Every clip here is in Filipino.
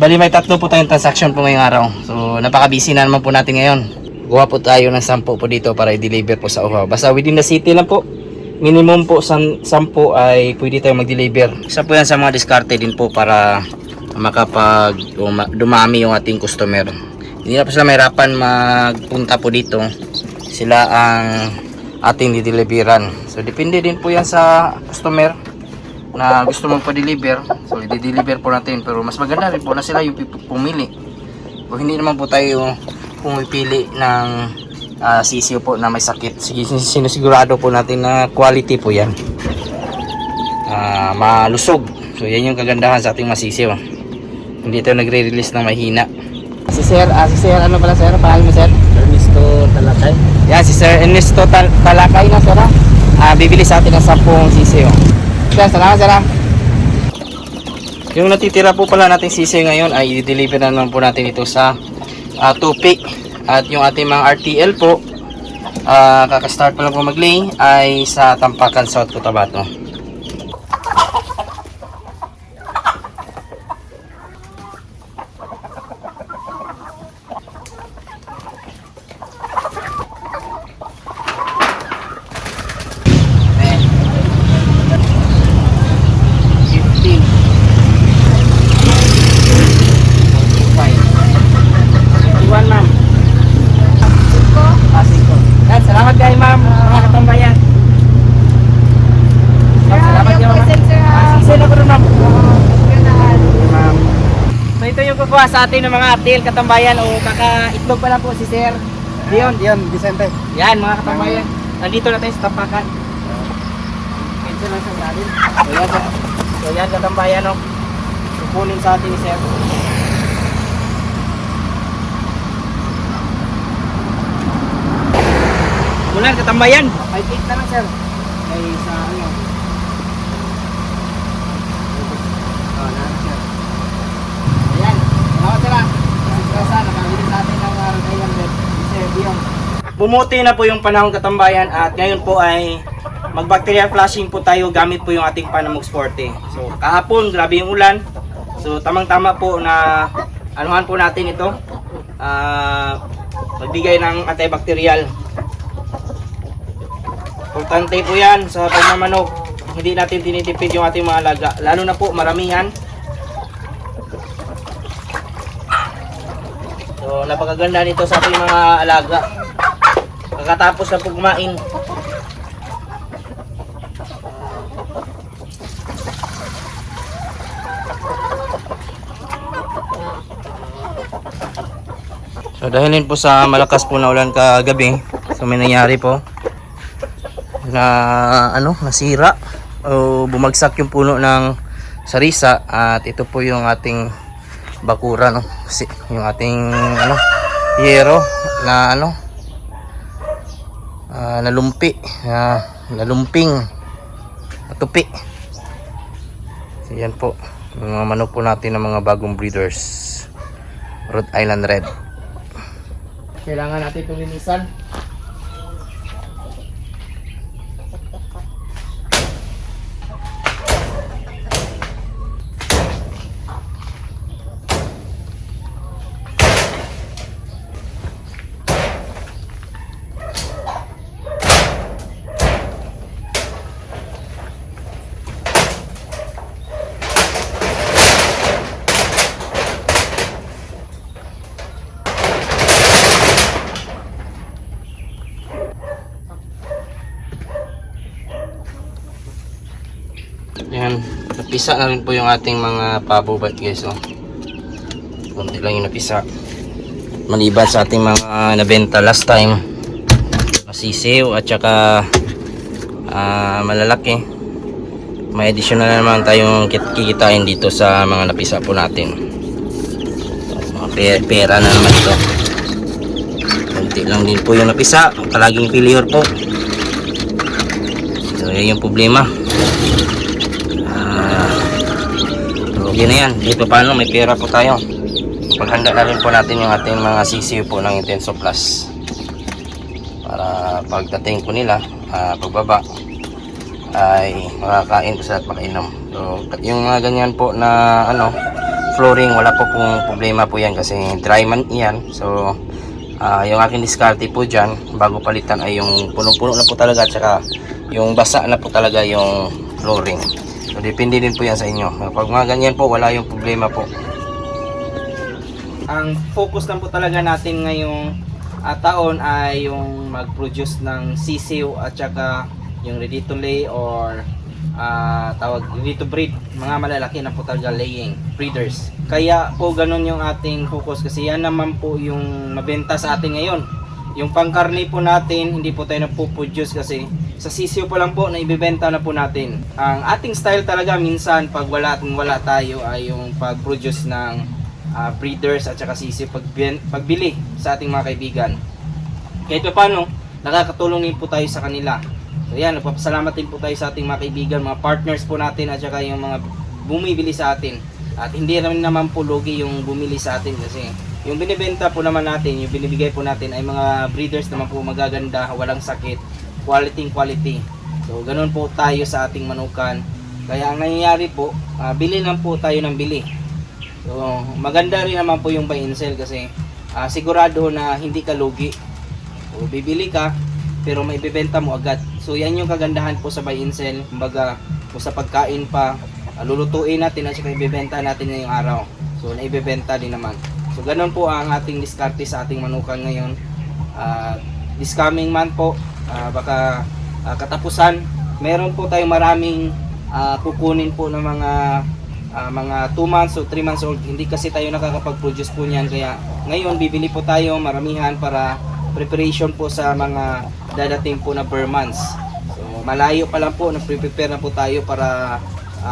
Bali may tatlo po tayong transaction po ngayong araw. So napaka-busy na naman po natin ngayon. Gawa po tayo ng 10 po dito para i-deliver po sa Uhaw. Basta within the city lang po. Minimum po 10 ay pwede tayo mag-deliver. Isa po yan sa mga diskarte din po para dumami yung ating customer. Hindi na po sila mahirapan magpunta po dito. Sila ang ating dideliveran. So depende din po yan sa customer na gusto mong pa-deliver. So i-deliver po natin, pero mas maganda rin po na sila yung pumili. O hindi naman po tayo pumipili ng sisiyo po na may sakit. Sinisigurado po natin na quality po yan, malusog. So yan yung kagandahan sa ating masisiyo. Hindi tayo nagre-release ng mahina. Si sir, ano pala sir? Pangalan mo sir? Ernesto Talakay. Yan, si Sir Ernesto Talakay na sir. Bibili sa atin ng 10 sisiyo. Sir, salamat sir. Yung natitira po pala natin sisiyo ngayon ay i-deliver na naman po natin ito sa Tupi. At yung ating mga RTL po, kakastart pa lang po mag-lay, ay sa Tampakan South Cotabato. Salamat kayo ma'am, mga katambayan. Salamat kayo ma'am. Sino ko rin ma'am? So ito yung kukuha sa atin ng mga RTL katambayan o kaka-itlog pa lang po si Sir Dion Vicente. Yan mga katambayan. Nandito na tayo sa Tampakan. Cancel lang sa natin. So yan katambayan o. Kukunin sa atin ni Sir. Bulan katambayan. 5-8 na lang sir. Kay sa ano. Sir. Ayan. Salamat sir. Kasi nakabili sa atin ng Rayyan Red. Sir Dion. Bumuti na po yung panahon katambayan at ngayon po ay mag-bacterial flushing po tayo gamit po yung ating Panamux Forte. So kahapon grabe yung ulan. So tamang-tama po na anuhan po natin ito. Magbigay ng antibacterial. Importante po yan sa pagmamanok. Hindi natin tinitipid yung ating mga alaga. Lalo na po maramihan. So napakaganda nito sa ating mga alaga. Pagkatapos na po kumain. So dahil po sa malakas po na ulan kagabi, so may nangyari po na nasira o bumagsak yung puno ng sarisa at ito po yung ating bakura yung ating yero na nalumping natupi. So yan po yung mga manok po natin ng mga bagong breeders, Rhode Island Red. Kailangan natin itong linisan. Yan, napisa na rin po yung ating mga pabubat guys. Kunti lang yung napisa. Maliban sa ating mga nabenta last time, masisiw at saka malalaki, may additional na naman tayong kikitain dito sa mga napisa po natin. Mga pera na naman ito. Kunti lang din po yung napisa, palaging failure po. So yan yung problema. Okay na yan, dito paano may pera po tayo. Paghanda na rin po natin yung ating mga sisiyo po ng Intenso Plus para pagdating po nila pagbaba ay makakain po sila at makainom. So yung mga ganyan po na flooring, wala po pong problema po yan kasi dry man yan. So yung aking diskarte po dyan bago palitan ay yung punong-puno na po talaga at saka yung basa na po talaga yung flooring. So depende din po yan sa inyo. Pag mga ganyan po, wala yung problema po. Ang focus lang po talaga natin ngayong taon ay yung mag-produce ng sisiw at saka yung ready to lay or tawag ready to breed, mga malalaki na po talaga laying breeders. Kaya po ganun yung ating focus kasi yan naman po yung mabenta sa atin ngayon. Yung pangkarne po natin hindi po tayo napuproduce kasi sa sisiw pa lang po na ibebenta na po natin. Ang ating style talaga minsan pag wala tayo ay yung pag-produce ng breeders at saka sisiw pagbili sa ating mga kaibigan. Kahit pa paano nakakatulong din po tayo sa kanila. So yan, nagpapasalamat din po tayo sa ating mga kaibigan, mga partners po natin at saka yung mga bumibili sa atin. At hindi naman po lugi yung bumili sa atin kasi yung binibenta po naman natin, yung binibigay po natin ay mga breeders naman po magaganda, walang sakit, quality. So ganun po tayo sa ating manukan. Kaya ang nangyayari po, bili lang po tayo ng bili. So maganda rin naman po yung buy and sell kasi sigurado na hindi ka lugi. So bibili ka pero may bibenta mo agad. So yan yung kagandahan po sa buy and sell. Kumbaga kung sa pagkain pa, lulutuin natin at saka ibebenta natin ngayong araw. So naibebenta din naman. So ganun po ang ating diskarte sa ating manukan ngayon. This coming month po, baka katapusan, meron po tayong maraming kukunin po ng mga 2 months o 3 months old. Hindi kasi tayo nakakapag-produce po niyan. Kaya ngayon bibili po tayo maramihan para preparation po sa mga dadating po na per months. So malayo pa lang po, nagpe-prepare na po tayo para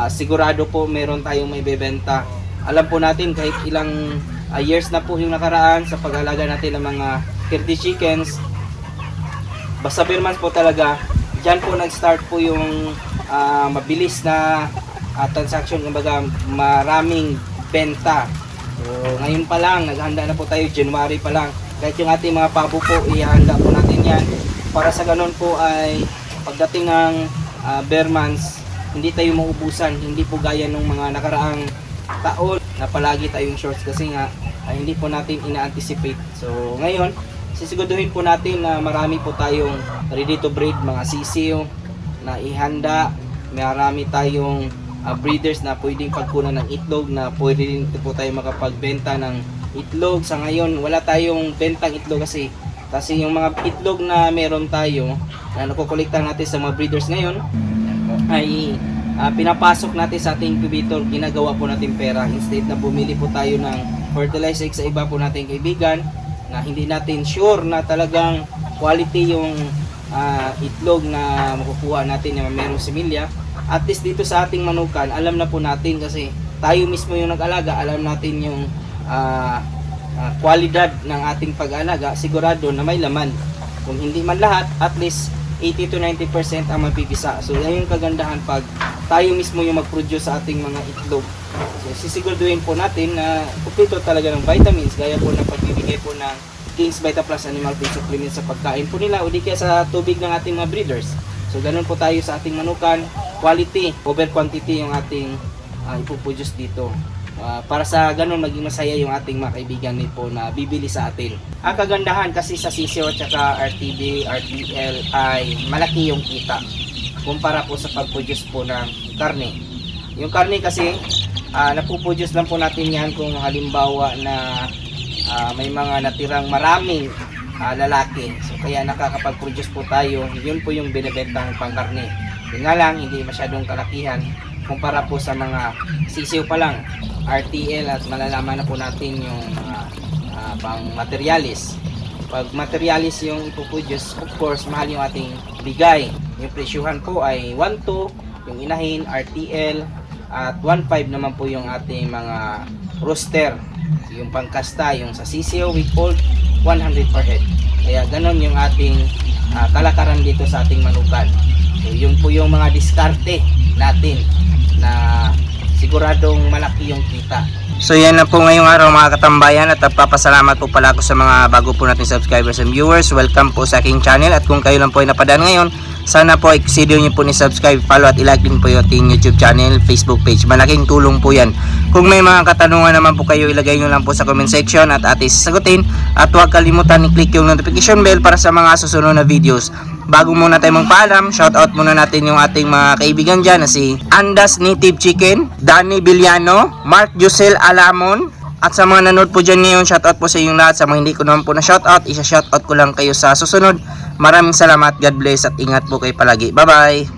sigurado po meron tayong maibebenta. Alam po natin kahit ilang years na po yung nakaraan sa pag-alaga natin ng mga 30 chickens. Basta per months po talaga, dyan po nag-start po yung mabilis na transaction, kumbaga maraming benta. So ngayon pa lang, naghanda na po tayo, January pa lang. Kahit yung ating mga pabo po, ihanda po natin yan. Para sa ganun po ay pagdating ng bare months, hindi tayo maubusan. Hindi po gaya ng mga nakaraang taon na palagi tayong shorts kasi nga hindi po natin ina-anticipate. So ngayon, sisiguraduhin po natin na marami po tayong ready to breed, mga sisiw na ihanda. Marami tayong breeders na pwedeng pagkunan ng itlog, na pwede rin po tayo makapagbenta ng itlog. Sa ngayon wala tayong bentang itlog kasi yung mga itlog na meron tayo na nakukolekta natin sa mga breeders ngayon ay pinapasok natin sa ating incubator, ginagawa po natin pera instead na bumili po tayo ng fertilizer sa iba po nating kaibigan na hindi natin sure na talagang quality yung itlog na makukuha natin na mayroong similya. At least dito sa ating manukan, alam na po natin kasi tayo mismo yung nag-alaga, alam natin yung kwalidad ng ating pag-alaga, sigurado na may laman. Kung hindi man lahat, at least 80 to 90% ang mapipisa. So yan yung kagandahan pag tayo mismo yung mag-produce sa ating mga itlog. So sisiguraduhin po natin na kumpleto talaga ng vitamins, gaya po ng pagbibigay po ng King's Vita Plus Animal Feed Supplement sa pagkain po nila o di kaya sa tubig ng ating mga breeders. So ganun po tayo sa ating manukan, quality over quantity yung ating ipoproduce dito. Para sa ganun maging masaya yung ating mga kaibigan po na bibili sa atin. Ang kagandahan kasi sa sisiw at saka RTD, RTL ay malaki yung kita kumpara po sa pag-produce po ng karne. Yung karne kasi napuproduce lang po natin yan kung halimbawa na may mga natirang maraming lalaki. So kaya nakakapag-produce po tayo, yun po yung binibentang pangkarne. Yun nga lang, hindi masyadong kalakihan kumpara po sa mga sisiw pa lang, RTL, at malalaman na po natin yung pang materialis. Pag materialis yung ipoproduce, of course, mahal yung ating bigay. Yung presyuhan po ay 1.2, yung inahin, RTL, at 1.5 naman po yung ating mga rooster. Yung pangkasta, yung sa sisiw with old, 100 per head. Kaya ganon yung ating kalakaran dito sa ating manukan. So yun po yung mga diskarte natin na siguradong malaki yung kita. So yan na po ngayong araw mga katambayan, at papasalamat po pala ako sa mga bago po natin subscribers and viewers. Welcome po sa aking channel, at kung kayo lang po ay napadaan ngayon, Sana po i-consider nyo po ni subscribe, follow at i-like din po yung ating YouTube channel, Facebook page. Malaking tulong po yan. Kung may mga katanungan naman po kayo, ilagay nyo lang po sa comment section at ating sasagutin. At huwag kalimutan i-click yung notification bell para sa mga susunod na videos. Bago muna tayo magpaalam, shoutout muna natin yung ating mga kaibigan dyan na si Andas Native Chicken, Danny Villano, Mark Josel Alamon, at sa mga nanood po dyan ngayon, shoutout po sa inyong lahat. Sa mga hindi ko naman po na shoutout, isa-shoutout ko lang kayo sa susunod. Maraming salamat, God bless at ingat po kayo palagi. Bye bye!